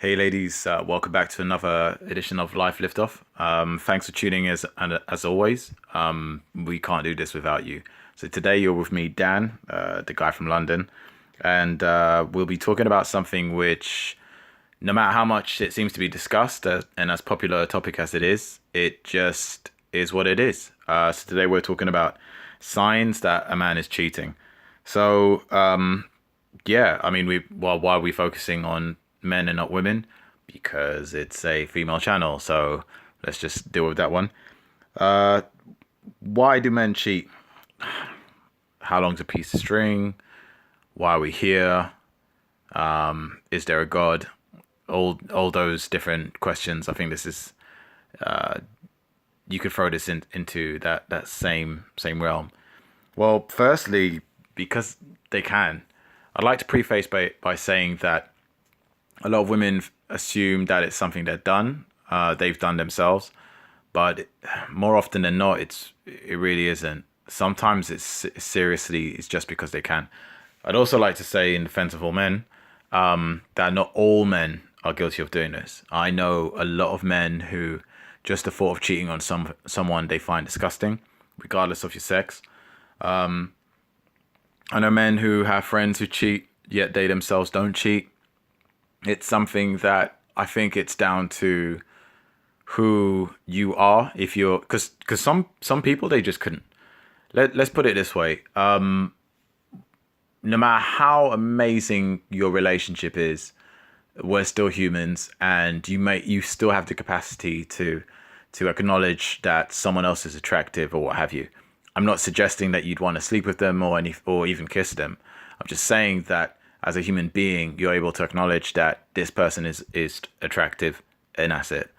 Hey ladies, welcome back to another edition of Life Liftoff. Thanks for tuning in as always. We can't do this without you. So today you're with me, Dan, the guy from London, and we'll be talking about something which, no matter how much it seems to be discussed, and as popular a topic as it just is what it is. So today we're talking about signs that a man is cheating. So yeah, I mean, why are we focusing on men and not women? Because it's a female channel, so let's just deal with that one. Uh, why do men cheat? How long's a piece of string? Why are we here? Is there a God? All those different questions. I think this is you could throw this into that same realm. Well, firstly, because they can. I'd like to preface by saying that a lot of women assume that it's something they've done themselves, but more often than not, it really isn't. Sometimes it's just because they can. I'd also like to say in defense of all men, that not all men are guilty of doing this. I know a lot of men who just the thought of cheating on someone they find disgusting, regardless of your sex. I know men who have friends who cheat, yet they themselves don't cheat. It's something that I think it's down to who you are. If you're, because some people they just couldn't. Let's put it this way. No matter how amazing your relationship is, we're still humans, and you still have the capacity to acknowledge that someone else is attractive or what have you. I'm not suggesting that you'd want to sleep with them or even kiss them. I'm just saying that as a human being, you're able to acknowledge that this person is attractive, an asset.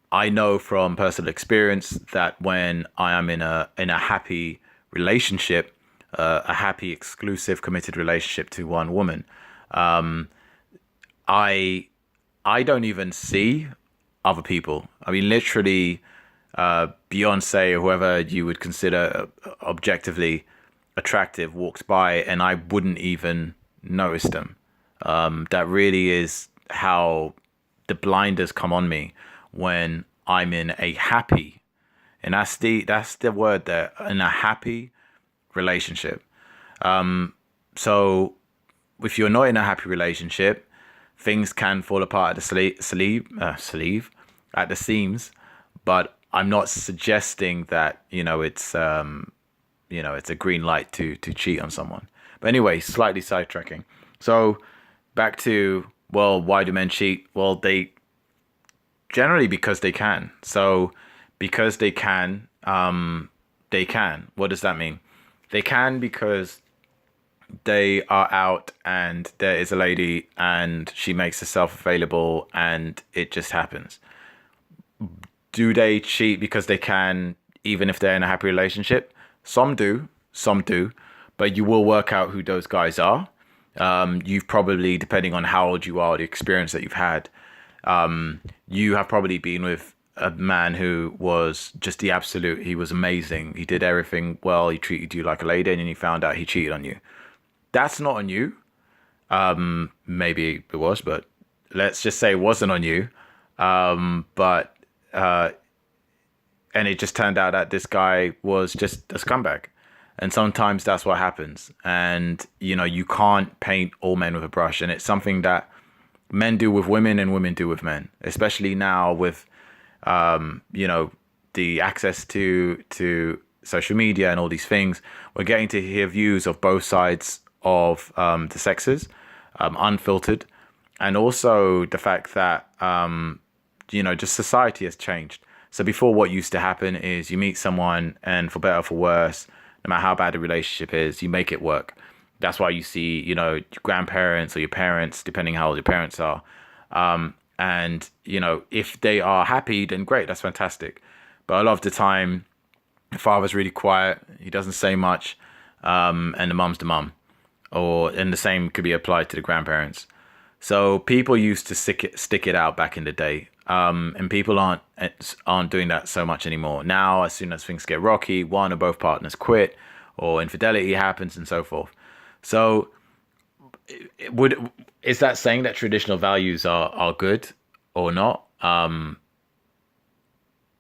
I know from personal experience that when I am in a happy relationship, a happy, exclusive, committed relationship to one woman, I I don't even see other people. I mean, literally, Beyonce or whoever you would consider objectively attractive walks by, and I wouldn't even notice them. That really is how the blinders come on me when I'm in a happy, and that's the word there, in a happy relationship. So if you're not in a happy relationship, things can fall apart at the sleeve, at the seams. But I'm not suggesting that it's a green light to cheat on someone. But anyway, slightly sidetracking. So back to, well, why do men cheat? Well, they generally because they can. So because they can, they can. What does that mean? They can because they are out and there is a lady and she makes herself available and it just happens. Do they cheat because they can, even if they're in a happy relationship? Some do, but you will work out who those guys are. You've probably, depending on how old you are, the experience that you've had, you have probably been with a man who was just the absolute. He was amazing. He did everything well. He treated you like a lady, and then you found out he cheated on you. That's not on you. Maybe it was, but let's just say it wasn't on you. But and it just turned out that this guy was just a scumbag. And sometimes that's what happens. And you can't paint all men with a brush, and it's something that men do with women and women do with men, especially now with the access to social media and all these things. We're getting to hear views of both sides of the sexes, unfiltered, and also the fact that just society has changed. So before, what used to happen is you meet someone, and for better or for worse, no matter how bad the relationship is, you make it work. That's why you see, your grandparents or your parents, depending how old your parents are. And if they are happy, then great, that's fantastic. But a lot of the time, the father's really quiet, he doesn't say much, and the mum's the mum. And the same could be applied to the grandparents. So people used to stick it out back in the day. And people aren't doing that so much anymore. Now, as soon as things get rocky, one or both partners quit, or infidelity happens, and so forth. So would is that saying that traditional values are good or not? I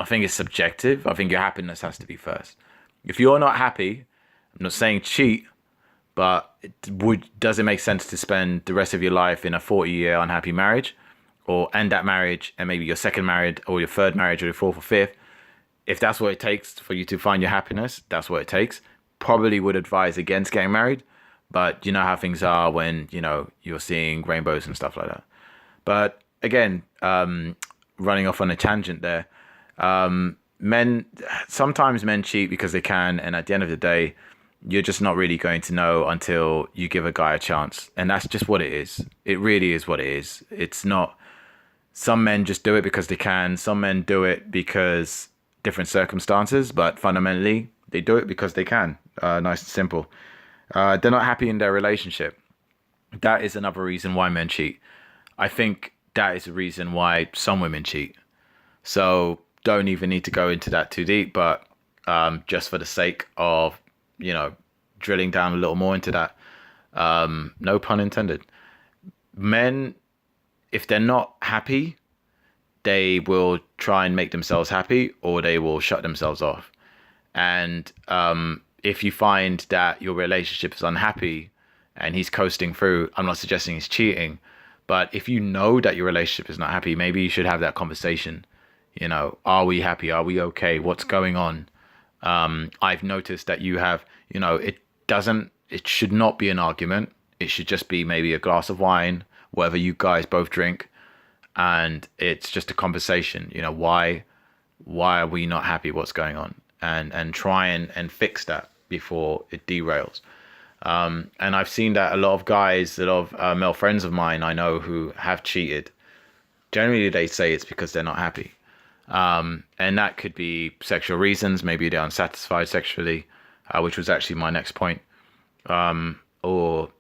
think it's subjective. I think your happiness has to be first. If you're not happy, I'm not saying cheat, but does it make sense to spend the rest of your life in a 40-year unhappy marriage, or end that marriage and maybe your second marriage or your third marriage or your fourth or fifth? If that's what it takes for you to find your happiness, that's what it takes. Probably would advise against getting married, but you know how things are when you're seeing rainbows and stuff like that. But again, running off on a tangent there, men sometimes men cheat because they can, and at the end of the day, you're just not really going to know until you give a guy a chance, and that's just what it is. It really is what it is. It's not. Some men just do it because they can. Some men do it because different circumstances, but fundamentally they do it because they can. Nice and simple. They're not happy in their relationship. That is another reason why men cheat. I think that is the reason why some women cheat. So don't even need to go into that too deep, but just for the sake of, drilling down a little more into that, no pun intended. Men, if they're not happy, they will try and make themselves happy, or they will shut themselves off. And if you find that your relationship is unhappy and he's coasting through, I'm not suggesting he's cheating, but if you know that your relationship is not happy, maybe you should have that conversation. Are we happy? Are we okay? What's going on? I've noticed that you have, it should not be an argument. It should just be maybe a glass of wine, whatever you guys both drink. And it's just a conversation, why are we not happy? What's going on? And try and fix that before it derails. And I've seen that a lot of guys, a lot of male friends of mine I know who have cheated, generally they say it's because they're not happy. And that could be sexual reasons. Maybe they're unsatisfied sexually, which was actually my next point. Or,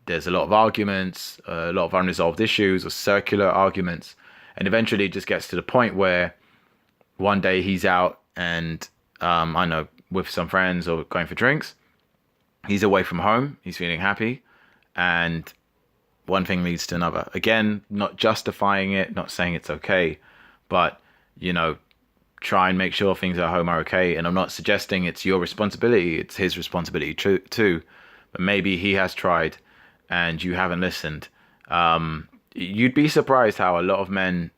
there's a lot of arguments, a lot of unresolved issues or circular arguments. And eventually it just gets to the point where one day he's out and, I know, with some friends or going for drinks, he's away from home, he's feeling happy, and one thing leads to another. Again, not justifying it, not saying it's okay, but try and make sure things at home are okay. And I'm not suggesting it's your responsibility, it's his responsibility too. But maybe he has tried and you haven't listened. You'd be surprised how a lot of men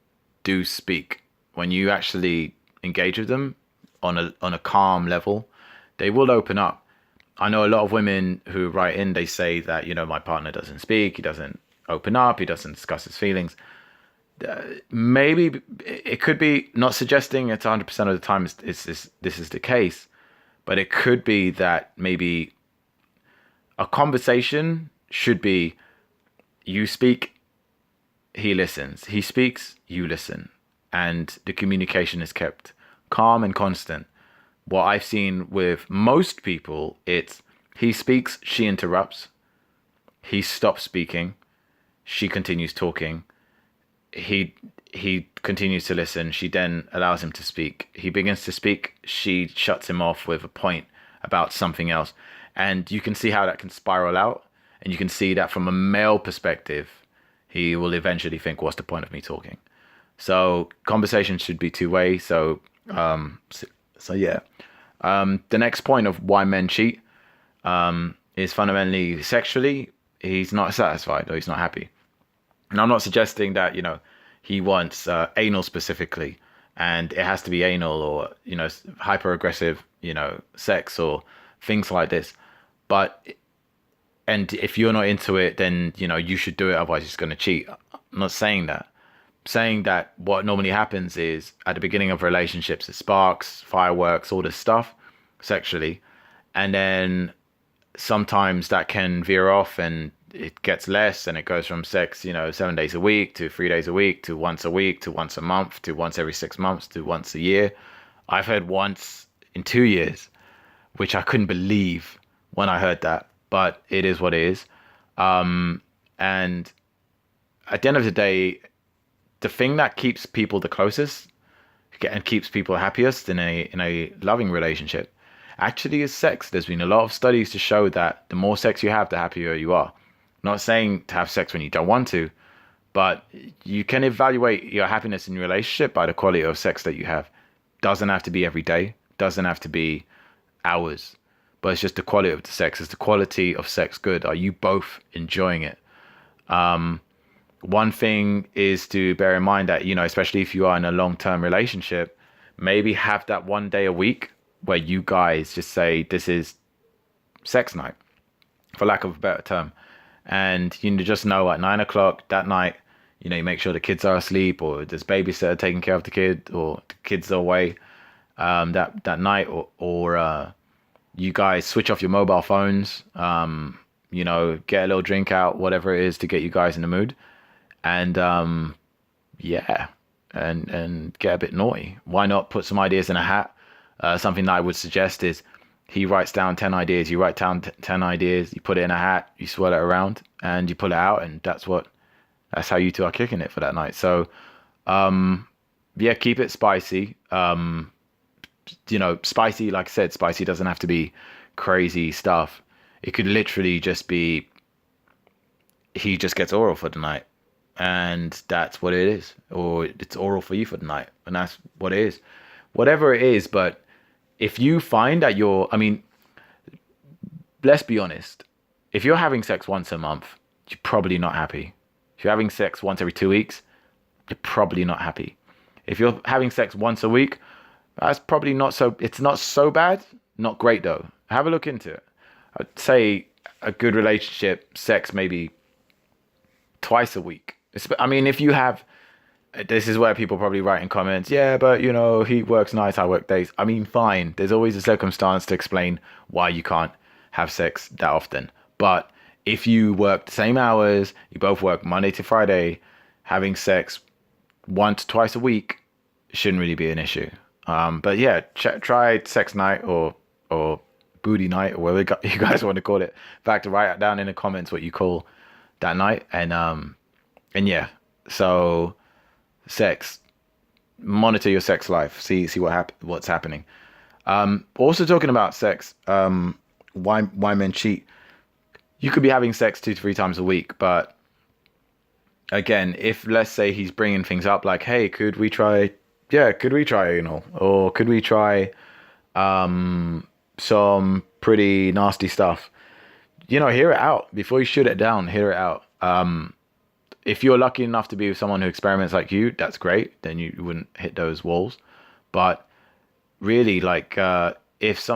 do speak. When you actually engage with them on a calm level, they will open up. I know a lot of women who write in, they say that, my partner doesn't speak, he doesn't open up, he doesn't discuss his feelings. Maybe it could be, not suggesting it's 100% of the time this is the case, but it could be that maybe a conversation should be, you speak, he listens, he speaks, you listen, and the communication is kept calm and constant. What I've seen with most people, it's he speaks, she interrupts, he stops speaking, she continues talking, he continues to listen, she then allows him to speak, he begins to speak, she shuts him off with a point about something else. And you can see how that can spiral out, and you can see that from a male perspective, he will eventually think, what's the point of me talking? So conversation should be two-way. So yeah. The next point of why men cheat is fundamentally sexually, he's not satisfied or he's not happy. And I'm not suggesting that, he wants anal specifically, and it has to be anal or, hyper aggressive, sex or things like this. And if you're not into it, then, you should do it. Otherwise, it's going to cheat. I'm not saying that. I'm saying that what normally happens is at the beginning of relationships, it sparks, fireworks, all this stuff sexually. And then sometimes that can veer off and it gets less, and it goes from sex, 7 days a week to 3 days a week to once a week to once a month to once every 6 months to once a year. I've heard once in 2 years, which I couldn't believe when I heard that, but it is what it is. And at the end of the day, the thing that keeps people the closest and keeps people happiest in a loving relationship actually is sex. There's been a lot of studies to show that the more sex you have, the happier you are. Not saying to have sex when you don't want to, but you can evaluate your happiness in your relationship by the quality of sex that you have. Doesn't have to be every day, doesn't have to be hours, but it's just the quality of the sex. Is the quality of sex good? Are you both enjoying it? One thing is to bear in mind that, especially if you are in a long-term relationship, maybe have that one day a week where you guys just say, this is sex night, for lack of a better term. And just know at 9 o'clock that night, you make sure the kids are asleep, or there's babysitter taking care of the kid, or the kids are away that night, or you guys switch off your mobile phones, get a little drink out, whatever it is to get you guys in the mood. And yeah, and get a bit naughty. Why not put some ideas in a hat? Something that I would suggest is he writes down 10 ideas, you write down 10 ideas, you put it in a hat, you swirl it around, and you pull it out, and that's how you two are kicking it for that night. So yeah, keep it spicy. Spicy, like I said, spicy doesn't have to be crazy stuff. It could literally just be he just gets oral for the night, and that's what it is. Or it's oral for you for the night, and that's what it is. Whatever it is, but if you find that let's be honest, if you're having sex once a month, you're probably not happy. If you're having sex once every 2 weeks, you're probably not happy. If you're having sex once a week, that's probably it's not so bad, not great though. Have a look into it. I'd say a good relationship, sex maybe twice a week. If you have, this is where people probably write in comments, yeah, but he works nights, I work days. Fine. There's always a circumstance to explain why you can't have sex that often. But if you work the same hours, you both work Monday to Friday, having sex once, twice a week shouldn't really be an issue. But yeah, try sex night or booty night, or whatever you guys want to call it. In fact, write down in the comments what you call that night. And yeah, so sex, monitor your sex life, see what's happening. Also talking about sex, why men cheat. You could be having sex 2 to 3 times a week, but again, if let's say he's bringing things up like, hey, could we try anal, or could we try some pretty nasty stuff, hear it out before you shoot it down. Hear it out. If you're lucky enough to be with someone who experiments like you, that's great, then you wouldn't hit those walls. But really, like, if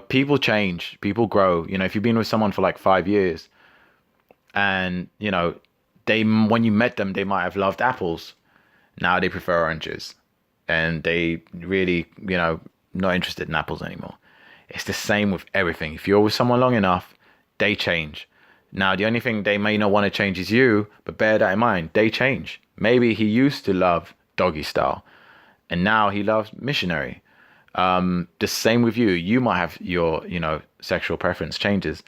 people change, people grow. If you've been with someone for like 5 years, and when you met them, they might have loved apples, now they prefer oranges, and they really not interested in apples anymore. It's the same with everything. If you're with someone long enough, they change. Now, the only thing they may not want to change is you, but bear that in mind, they change. Maybe he used to love doggy style, and now he loves missionary. The same with you. You might have your, sexual preference changes,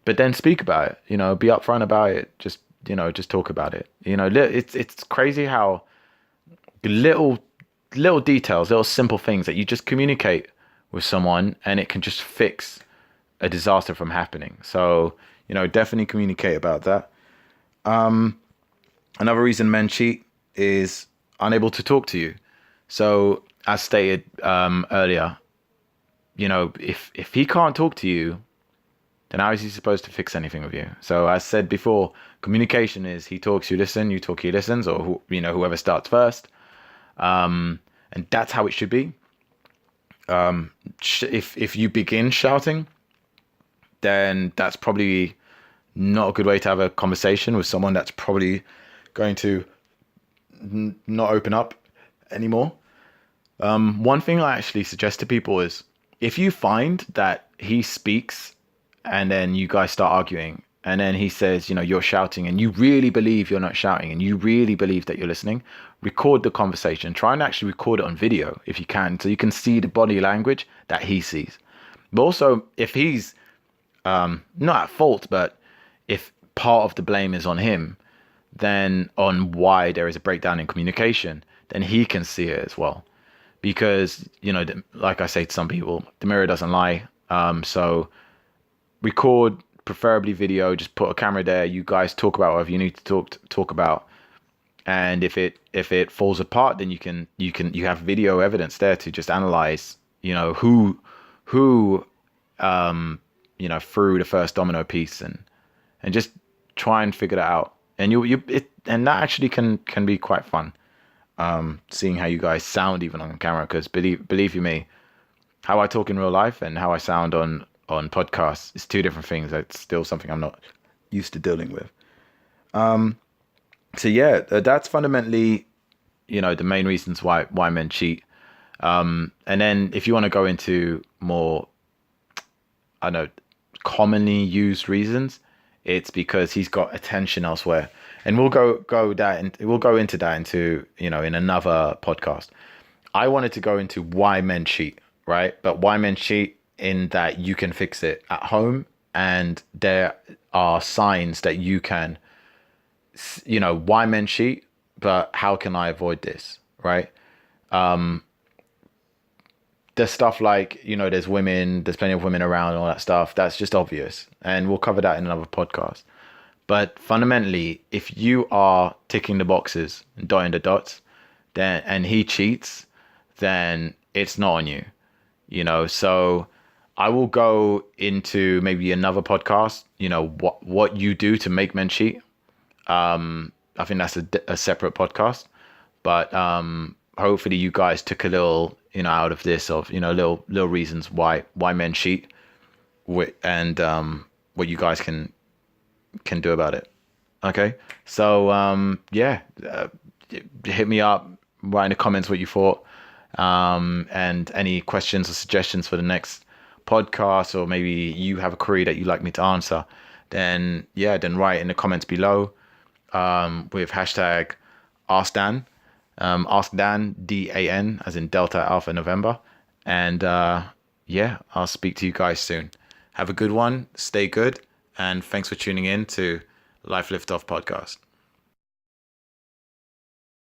but then speak about it, be upfront about it. Just talk about it. It's crazy how little details, little simple things that you just communicate with someone, and it can just fix a disaster from happening. So, definitely communicate about that. Another reason men cheat is unable to talk to you. So, as stated earlier, if he can't talk to you, then how is he supposed to fix anything with you? So, as said before, communication is he talks, you listen, you talk, he listens, or whoever starts first. And that's how it should be. If you begin shouting, then that's probably not a good way to have a conversation with someone that's probably going to not open up anymore. One thing I actually suggest to people is, if you find that he speaks and then you guys start arguing, and then he says, you're shouting, and you really believe you're not shouting, and you really believe that you're listening, record the conversation. Try and actually record it on video if you can, so you can see the body language that he sees. But also, if he's not at fault, but if part of the blame is on him, then on why there is a breakdown in communication, then he can see it as well. Because, like I say to some people, the mirror doesn't lie. So record preferably video. Just put a camera there. You guys talk about whatever you need to talk about. And if it falls apart, then you have video evidence there to just analyze, who threw the first domino piece, and just try and figure that out. And and that actually can be quite fun, seeing how you guys sound even on camera, because believe you me, how I talk in real life and how I sound on podcasts is two different things. It's still something I'm not used to dealing with. So yeah, that's fundamentally, the main reasons why men cheat. And then if you want to go into more, I don't know, commonly used reasons, it's because he's got attention elsewhere. And we'll go into that in another podcast. I wanted to go into why men cheat, right? But why men cheat in that you can fix it at home, and there are signs that you can, why men cheat, but how can I avoid this, right? There's stuff like, there's plenty of women around and all that stuff. That's just obvious. And we'll cover that in another podcast. But fundamentally, if you are ticking the boxes and dotting the dots, and he cheats, then it's not on you, So I will go into maybe another podcast, what you do to make men cheat. I think that's a separate podcast, but hopefully you guys took a little, out of this, of little reasons why men cheat, and what you guys can do about it. Okay, so hit me up, write in the comments what you thought, and any questions or suggestions for the next podcast, or maybe you have a query that you'd like me to answer, then write in the comments below, with hashtag AskDan, AskDan, DAN, as in Delta Alpha November. And I'll speak to you guys soon. Have a good one, stay good, and thanks for tuning in to Life Liftoff podcast.